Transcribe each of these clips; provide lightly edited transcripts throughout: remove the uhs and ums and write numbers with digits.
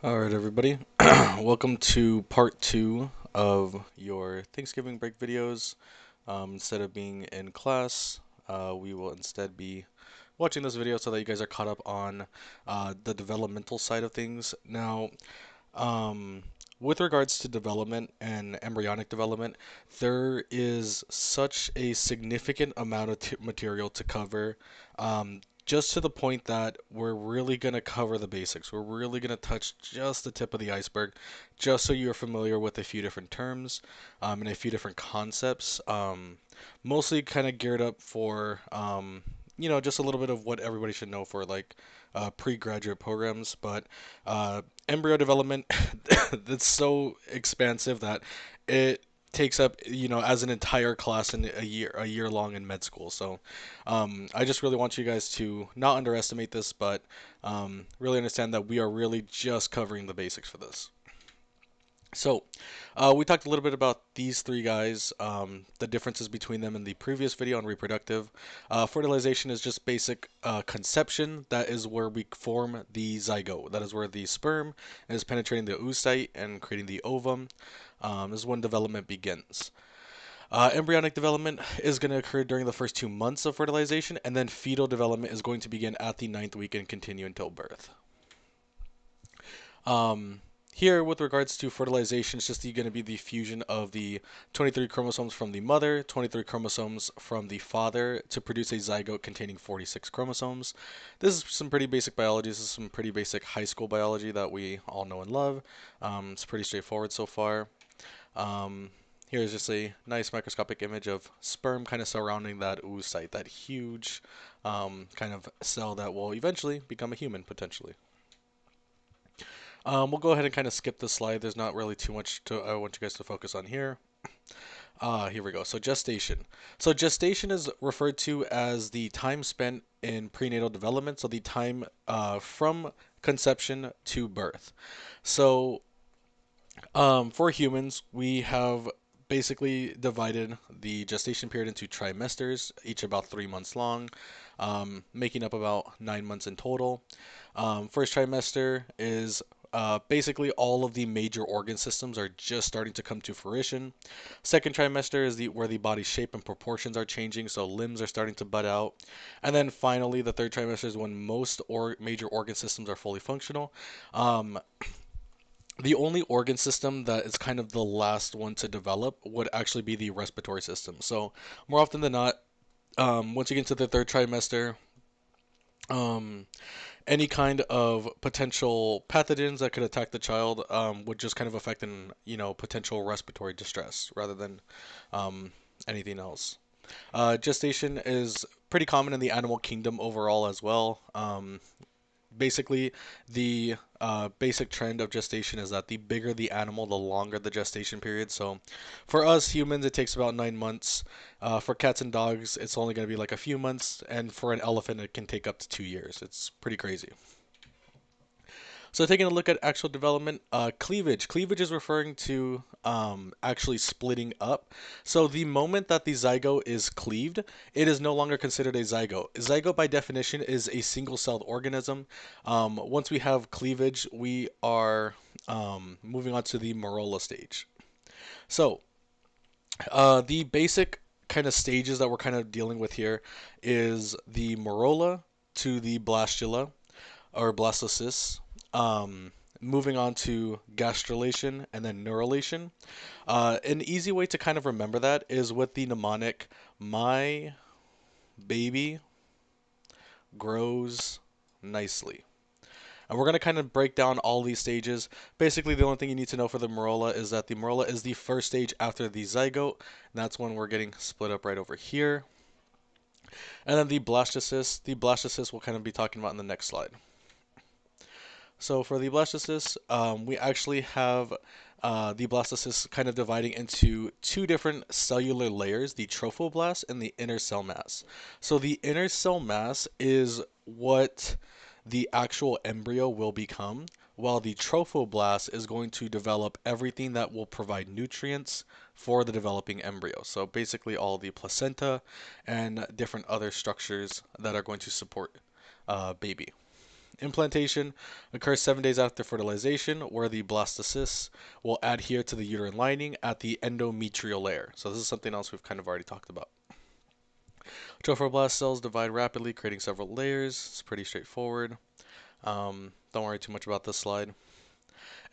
All right, everybody. Welcome to part two of your Thanksgiving break videos. Instead of being in class, we will instead be watching this video so that you guys are caught up on the developmental side of things. Now, um, with regards to development and embryonic development, there is such a significant amount of material to cover, just to the point that we're really going to cover the basics. We're really going to touch just the tip of the iceberg, just so you're familiar with a few different terms and a few different concepts. Mostly kind of geared up for, just a little bit of what everybody should know for like pre-graduate programs, but embryo development that's so expansive that it takes up as an entire class in a year long in med school. So I just really want you guys to not underestimate this, but really understand that we are really just covering the basics for this. So, we talked a little bit about these three guys, the differences between them in the previous video on reproductive. Fertilization is just basic conception. That is where we form the zygote. That is where the sperm is penetrating the oocyte and creating the ovum. Is when development begins. Embryonic development is going to occur during the first 2 months of fertilization, and then fetal development is going to begin at the ninth week and continue until birth. Um, Here, with regards to fertilization, it's just going to be the fusion of the 23 chromosomes from the mother, 23 chromosomes from the father to produce a zygote containing 46 chromosomes. This is some pretty basic biology. This is some pretty basic high school biology that we all know and love. It's pretty straightforward so far. Um, Here's just a nice microscopic image of sperm kind of surrounding that oocyte, that huge kind of cell that will eventually become a human potentially. We'll go ahead and kind of skip this slide. There's not really too much to I want you guys to focus on here. Here we go. So gestation. So gestation is referred to as the time spent in prenatal development. So the time from conception to birth. So for humans, we have basically divided the gestation period into trimesters, each about 3 months long, making up about 9 months in total. First trimester is basically all of the major organ systems are just starting to come to fruition. Second trimester is where the body shape and proportions are changing, so limbs are starting to bud out. And then finally, the third trimester is when most major organ systems are fully functional. Um, the only organ system that is kind of the last one to develop would actually be the respiratory system. So more often than not, once you get into the third trimester, um, any kind of potential pathogens that could attack the child would just kind of affect an potential respiratory distress rather than um, anything else. Gestation is pretty common in the animal kingdom overall as well. Basically, the basic trend of gestation is that the bigger the animal, the longer the gestation period. So, for us humans, it takes about 9 months. For cats and dogs, it's only going to be like a few months, and for an elephant, it can take up to 2 years. It's pretty crazy. So taking a look at actual development, cleavage. Cleavage is referring to actually splitting up. So the moment that the zygote is cleaved, it is no longer considered a zygote. A zygote by definition is a single-celled organism. Once we have cleavage, we are moving on to the Morolla stage. So the basic kind of stages that we're kind of dealing with here is the Morolla to the blastula or blastocyst, moving on to gastrulation and then neurulation. An easy way to kind of remember that is with the mnemonic, my baby grows nicely. And we're going to kind of break down all these stages. Basically, the only thing you need to know for the Morolla is that the Morolla is the first stage after the zygote. And that's when we're getting split up right over here. And then the blastocyst we'll kind of be talking about in the next slide. So for the blastocyst, we actually have the blastocyst kind of dividing into two different cellular layers, the trophoblast and the inner cell mass. So the inner cell mass is what the actual embryo will become, while the trophoblast is going to develop everything that will provide nutrients for the developing embryo. So basically all the placenta and different other structures that are going to support baby. Implantation occurs 7 days after fertilization, where the blastocysts will adhere to the uterine lining at the endometrial layer. So this is something else we've kind of already talked about. Trophoblast cells divide rapidly, creating several layers. It's pretty straightforward. Don't worry too much about this slide.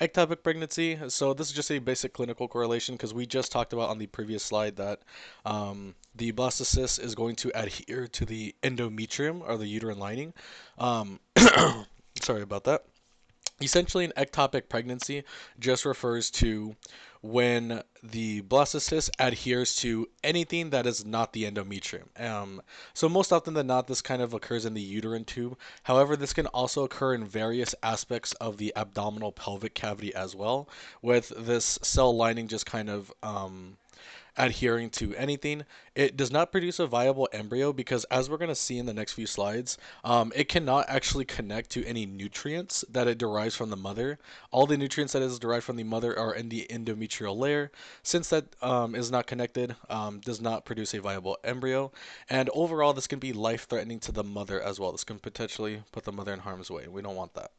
Ectopic pregnancy. So this is just a basic clinical correlation because we just talked about on the previous slide that the blastocyst is going to adhere to the endometrium or the uterine lining. Um, sorry about that. Essentially, an ectopic pregnancy just refers to when the blastocyst adheres to anything that is not the endometrium. So most often than not, this kind of occurs in the uterine tube. However, this can also occur in various aspects of the abdominal pelvic cavity as well, with this cell lining just kind of adhering to anything. It does not produce a viable embryo because, as we're going to see in the next few slides, it cannot actually connect to any nutrients that it derives from the mother. All the nutrients that is derived from the mother are in the endometrial layer. Since that is not connected, does not produce a viable embryo. And overall, this can be life-threatening to the mother as well. This can potentially put the mother in harm's way. We don't want that.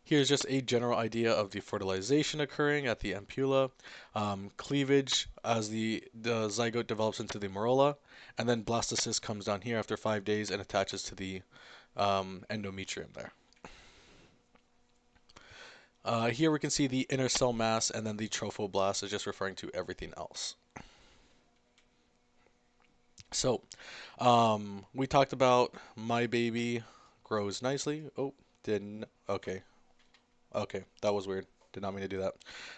Here's just a general idea of the fertilization occurring at the ampulla, cleavage as the zygote develops into the morolla, and then blastocyst comes down here after 5 days and attaches to the endometrium there. Here we can see the inner cell mass, and then the trophoblast is just referring to everything else. So, we talked about my baby grows nicely. Oh, didn't. Okay. Okay, that was weird. Did not mean to do that.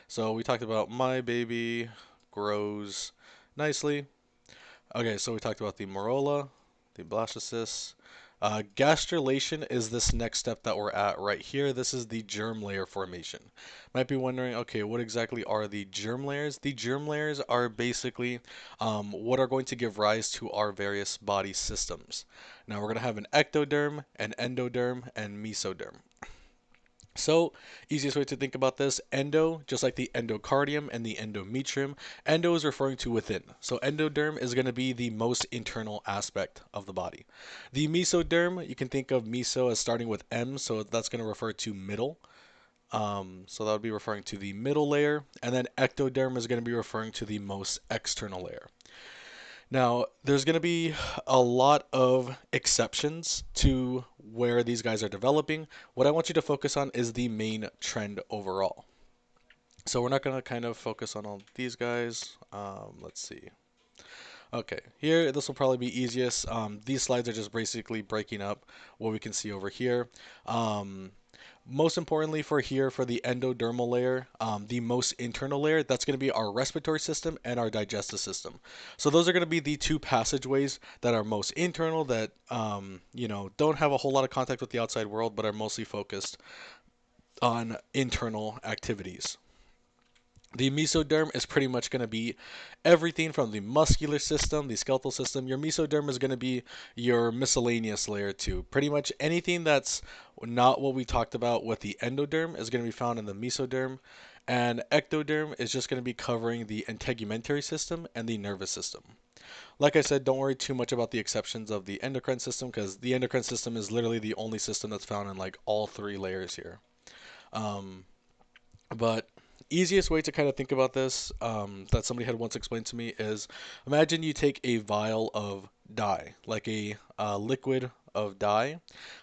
So we talked about my baby grows nicely. Okay, so we talked about the morolla, the blastocysts. Gastrulation is this next step that we're at right here. This is the germ layer formation. Might be wondering, okay, what exactly are the germ layers? The germ layers are basically what are going to give rise to our various body systems. Now we're going to have an ectoderm, an endoderm, and mesoderm. So, easiest way to think about this, endo, just like the endocardium and the endometrium, endo is referring to within. So endoderm is going to be the most internal aspect of the body. The mesoderm, you can think of meso as starting with M, so that's going to refer to middle. So that would be referring to the middle layer, and then ectoderm is going to be referring to the most external layer. Now, there's going to be a lot of exceptions to where these guys are developing. What I want you to focus on is the main trend overall. So we're not going to kind of focus on all these guys. Let's see. Okay, here this will probably be easiest. These slides are just basically breaking up what we can see over here. Most importantly for here, for the endodermal layer, the most internal layer, that's going to be our respiratory system and our digestive system. So those are going to be the two passageways that are most internal, that don't have a whole lot of contact with the outside world, but are mostly focused on internal activities. The mesoderm is pretty much going to be everything from the muscular system, the skeletal system. Your mesoderm is going to be your miscellaneous layer too. Pretty much anything that's not what we talked about with the endoderm is going to be found in the mesoderm. And ectoderm is just going to be covering the integumentary system and the nervous system. Like I said, don't worry too much about the exceptions of the endocrine system, because the endocrine system is literally the only system that's found in like all three layers here. Um, but easiest way to kind of think about this, that somebody had once explained to me, is imagine you take a vial of dye, like a liquid of dye.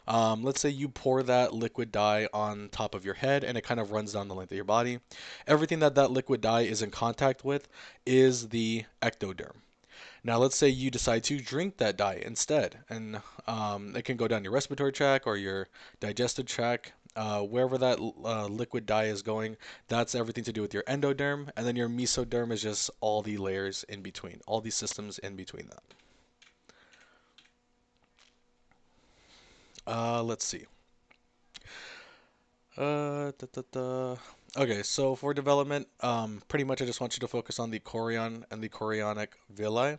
Let's say you pour that liquid dye on top of your head and it kind of runs down the length of your body. Everything that that liquid dye is in contact with is the ectoderm. Now, let's say you decide to drink that dye instead, and it can go down your respiratory tract or your digestive tract. Wherever that liquid dye is going, that's everything to do with your endoderm, and then your mesoderm is just all the layers in between, all these systems in between that. Let's see. Da, da, da. Okay, so for development, pretty much I just want you to focus on the chorion and the chorionic villi.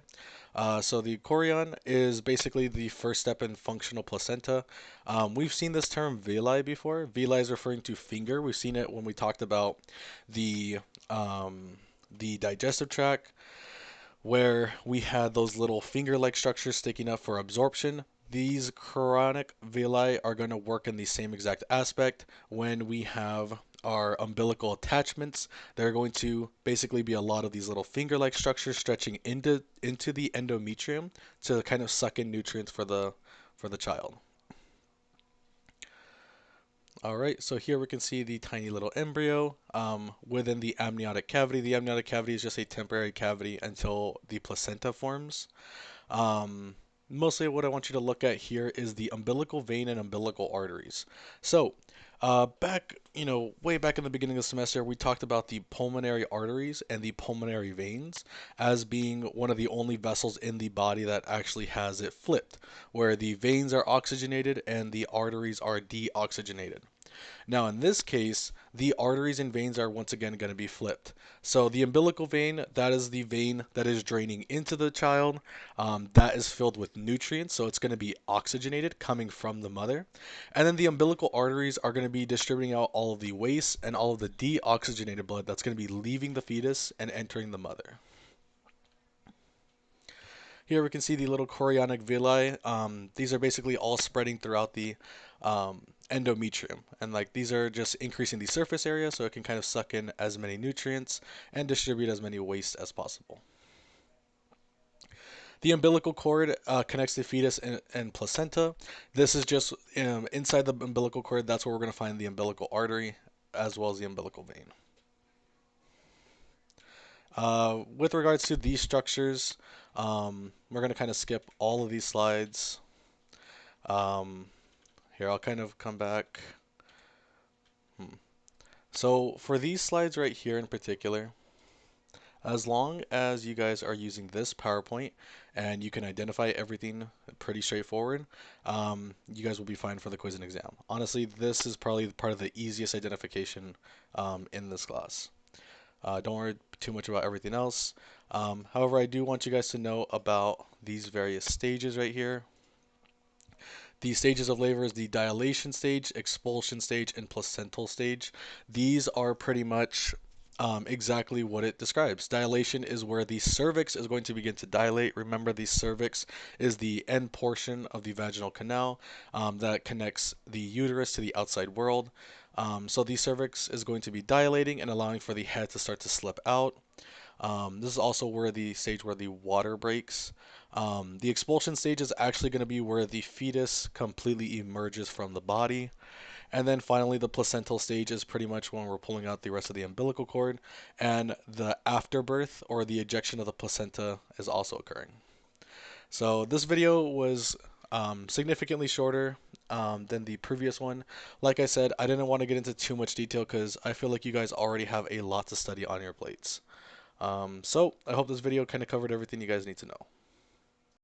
So the chorion is basically the first step in functional placenta. We've seen this term villi before. Villi is referring to finger. We've seen it when we talked about the digestive tract, where we had those little finger-like structures sticking up for absorption. These chorionic villi are going to work in the same exact aspect when we have our umbilical attachments. There are going to basically be a lot of these little finger-like structures stretching into the endometrium to kind of suck in nutrients for the child. All right, so here we can see the tiny little embryo within the amniotic cavity. The amniotic cavity is just a temporary cavity until the placenta forms. Um, Mostly what I want you to look at here is the umbilical vein and umbilical arteries. So, way back in the beginning of the semester, we talked about the pulmonary arteries and the pulmonary veins as being one of the only vessels in the body that actually has it flipped, where the veins are oxygenated and the arteries are deoxygenated. Now, in this case, the arteries and veins are once again going to be flipped. So, the umbilical vein, that is the vein that is draining into the child. That is filled with nutrients, so it's going to be oxygenated coming from the mother. And then the umbilical arteries are going to be distributing out all of the waste and all of the deoxygenated blood that's going to be leaving the fetus and entering the mother. Here we can see the little chorionic villi. These are basically all spreading throughout the endometrium. And like these are just increasing the surface area so it can kind of suck in as many nutrients and distribute as many waste as possible. The umbilical cord connects the fetus and placenta. This is just inside the umbilical cord. That's where we're going to find the umbilical artery as well as the umbilical vein. With regards to these structures, we're going to kind of skip all of these slides. Um, Here, I'll kind of come back. So for these slides right here in particular, as long as you guys are using this PowerPoint and you can identify everything pretty straightforward, you guys will be fine for the quiz and exam. Honestly, this is probably part of the easiest identification in this class. Don't worry too much about everything else. However, I do want you guys to know about these various stages right here. The stages of labor is the dilation stage, expulsion stage, and placental stage. These are pretty much exactly what it describes. Dilation is where the cervix is going to begin to dilate. Remember, the cervix is the end portion of the vaginal canal that connects the uterus to the outside world. So the cervix is going to be dilating and allowing for the head to start to slip out. This is also where the stage where the water breaks. The expulsion stage is actually going to be where the fetus completely emerges from the body. And then finally, the placental stage is pretty much when we're pulling out the rest of the umbilical cord. And the afterbirth or the ejection of the placenta is also occurring. So this video was significantly shorter than the previous one. Like I said, I didn't want to get into too much detail because I feel like you guys already have a lot to study on your plates. So I hope this video kind of covered everything you guys need to know.